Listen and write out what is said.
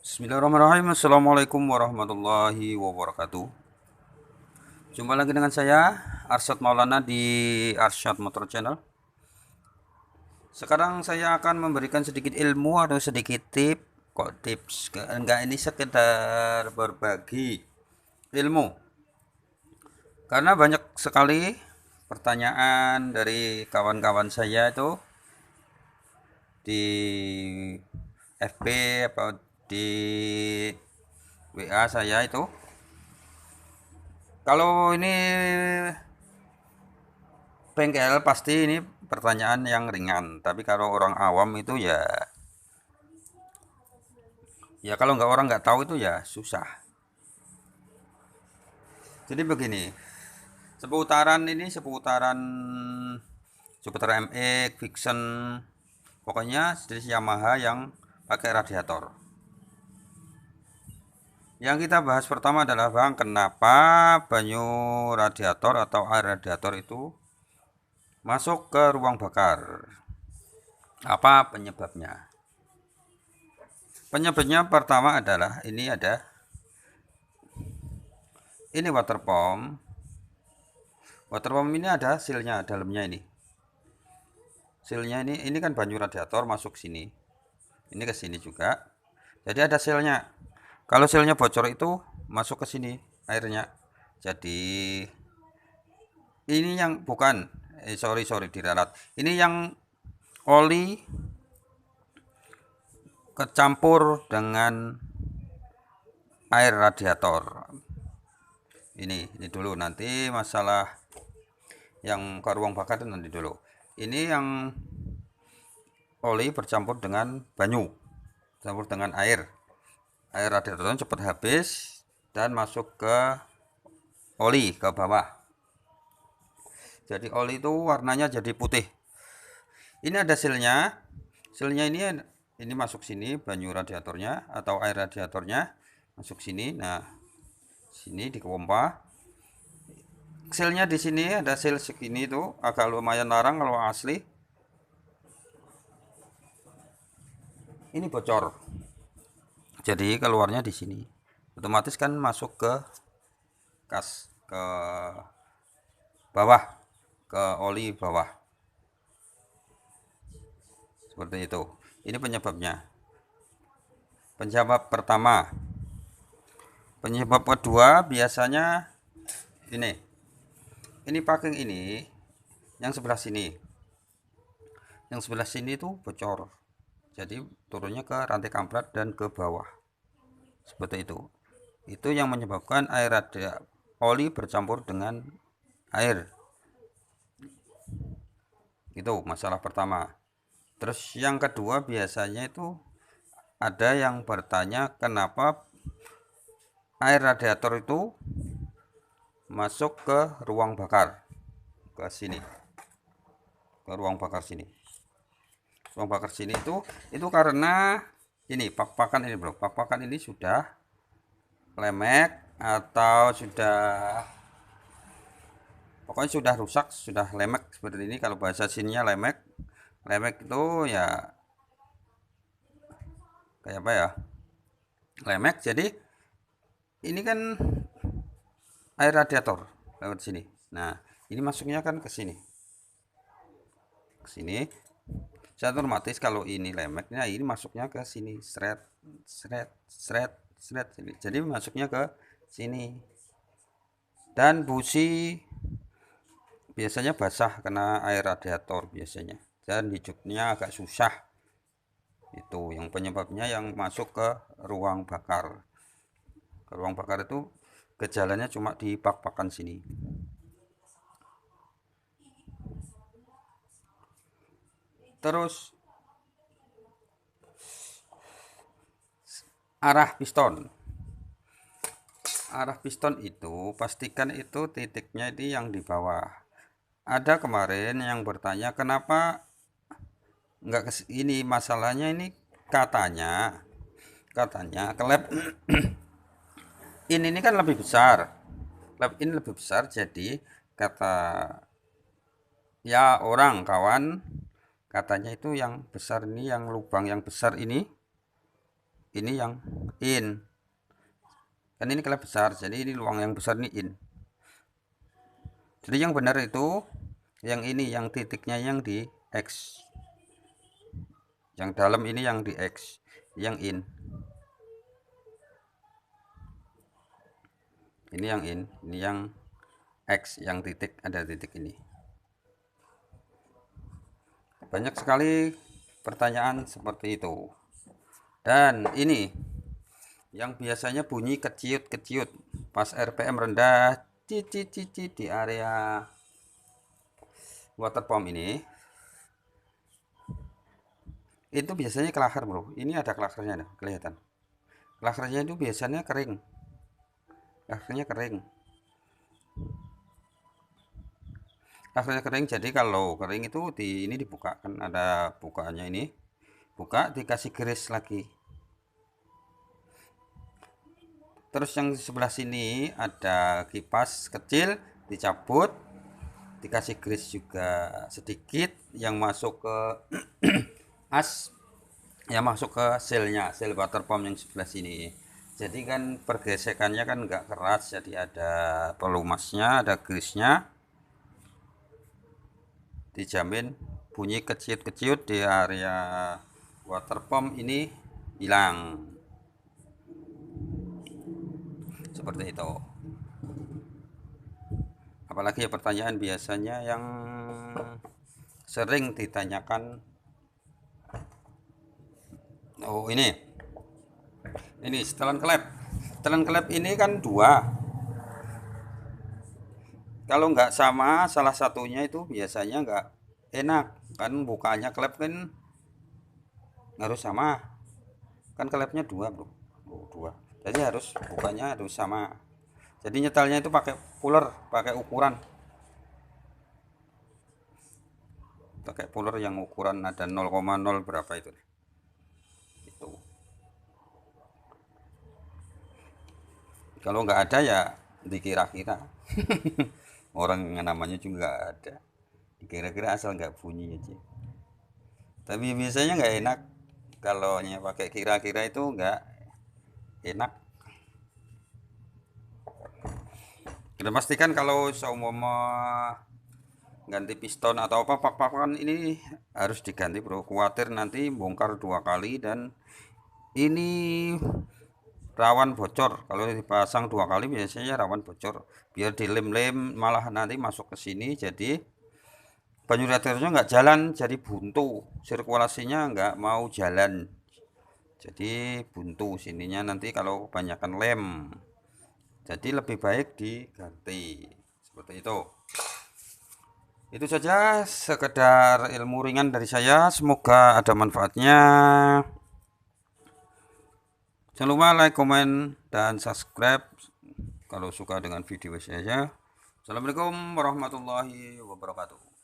Bismillahirrahmanirrahim. Assalamualaikum warahmatullahi wabarakatuh. Jumpa lagi dengan saya Arsyad Maulana di Arsyad Motor Channel. Sekarang saya akan memberikan sedikit ilmu atau sedikit tips, enggak, ini sekedar berbagi ilmu. Karena banyak sekali pertanyaan dari kawan-kawan saya itu di FB atau di WA saya itu, kalau ini bengkel pasti ini pertanyaan yang ringan, tapi kalau orang awam itu ya kalau orang nggak tahu itu ya susah. Jadi begini, seputaran Jupiter MX, Vixen, pokoknya jenis Yamaha yang pakai radiator. Yang kita bahas pertama adalah, Bang, kenapa banyu radiator atau air radiator itu masuk ke ruang bakar? Apa penyebabnya? Penyebabnya pertama adalah ini water pump. Water pump ini ada sealnya dalamnya ini. Sealnya ini kan banyu radiator masuk sini. Ini ke sini juga. Jadi ada sealnya. Kalau sealnya bocor itu masuk ke sini airnya. Jadi ini yang bukan sorry diralat. Ini yang oli kecampur dengan air radiator. Ini dulu, nanti masalah yang ke ruang bakar itu nanti dulu. Ini yang oli bercampur dengan banyu, campur dengan air radiatornya cepat habis dan masuk ke oli ke bawah. Jadi oli itu warnanya jadi putih. Ini ada sealnya ini masuk sini, banyu radiatornya atau air radiatornya masuk sini. Nah, sini di pompa. Sealnya di sini ada seal segini tuh, agak lumayan larang kalau asli. Ini bocor. Jadi keluarnya di sini. Otomatis kan masuk ke kas, ke bawah, ke oli bawah. Seperti itu. Ini penyebabnya. Penyebab pertama. Penyebab kedua biasanya ini. Ini packing ini yang sebelah sini. Yang sebelah sini itu bocor. Jadi turunnya ke rantai kampret dan ke bawah. Seperti itu. Itu yang menyebabkan oli bercampur dengan air. Itu masalah pertama. Terus yang kedua biasanya itu ada yang bertanya kenapa air radiator itu masuk ke ruang bakar, ke sini, ke ruang bakar sini. Ruang bakar sini itu karena ini pak-pakan ini, bro. Pak-pakan ini sudah lemek atau pokoknya sudah rusak, sudah lemek seperti ini. Kalau bahasa sininya lemek. Lemek itu ya kayak apa ya? Lemek. Jadi ini kan air radiator lewat sini. Nah, ini masuknya kan ke sini. Ke sini. Saya otomatis kalau ini lemeknya, ini masuknya ke sini, seret seret seret seret sini. Jadi masuknya ke sini. Dan busi biasanya basah kena air radiator biasanya. Dan hidupnya agak susah. Itu yang penyebabnya yang masuk ke ruang bakar. Ke ruang bakar itu gejalanya cuma di pak-pakan sini. Terus arah piston. Arah piston itu pastikan itu titiknya itu yang di bawah. Ada kemarin yang bertanya kenapa nggak ke ini, masalahnya ini katanya kelab ini kan lebih besar. Lab ini lebih besar, jadi kata ya orang kawan katanya itu yang besar ini, yang lubang yang besar ini yang in. Kan ini klep besar, jadi ini ruang yang besar ini in. Jadi yang benar itu yang ini, yang titiknya yang di X. Yang dalam ini yang di X, yang in. Ini yang in, ini yang X, yang titik, ada titik ini. Banyak sekali pertanyaan seperti itu. Dan ini yang biasanya bunyi keciut-keciut pas RPM rendah cici di area water pump ini, itu biasanya klaker bro. Ini ada klakernya nih, kelihatan. Klakernya itu biasanya kering. Klakernya kering. Klakernya kering. Jadi kalau kering itu ini dibuka, kan ada bukaannya ini. Buka, dikasih grease lagi. Terus yang di sebelah sini ada kipas kecil, dicabut, dikasih grease juga sedikit yang masuk ke as, yang masuk ke selnya, sel water pump yang sebelah sini. Jadi kan pergesekannya kan nggak keras, jadi ada pelumasnya, ada grease-nya, dijamin bunyi keciut-keciut di area water pump ini hilang. Seperti itu. Apalagi ya pertanyaan biasanya yang sering ditanyakan, oh ini setelan klep ini kan dua. Kalau nggak sama salah satunya itu biasanya nggak enak, kan bukanya klep kan harus sama, kan klepnya dua bro. Dua, jadi harus bukanya harus sama. Jadi nyetelnya itu pakai puller, pakai puller yang ukuran ada 0,0 berapa itu. Kalau nggak ada ya dikira-kira. Orang namanya juga nggak ada, dikira-kira asal nggak bunyi aja. Tapi biasanya nggak enak kalau pakai kira-kira, itu nggak enak. Kita pastikan kalau seumpama ganti piston atau apa, pak-pakan ini harus diganti bro. Khawatir nanti bongkar 2 kali dan ini rawan bocor. Kalau dipasang 2 kali biasanya rawan bocor. Biar dilem-lem malah nanti masuk ke sini, jadi banyu radiatornya nggak jalan, jadi buntu, sirkulasinya nggak mau jalan, jadi buntu sininya nanti kalau kebanyakan lem. Jadi lebih baik diganti seperti itu. Itu saja sekedar ilmu ringan dari saya, semoga ada manfaatnya. Jangan lupa like, komen, dan subscribe kalau suka dengan video saya. Assalamualaikum warahmatullahi wabarakatuh.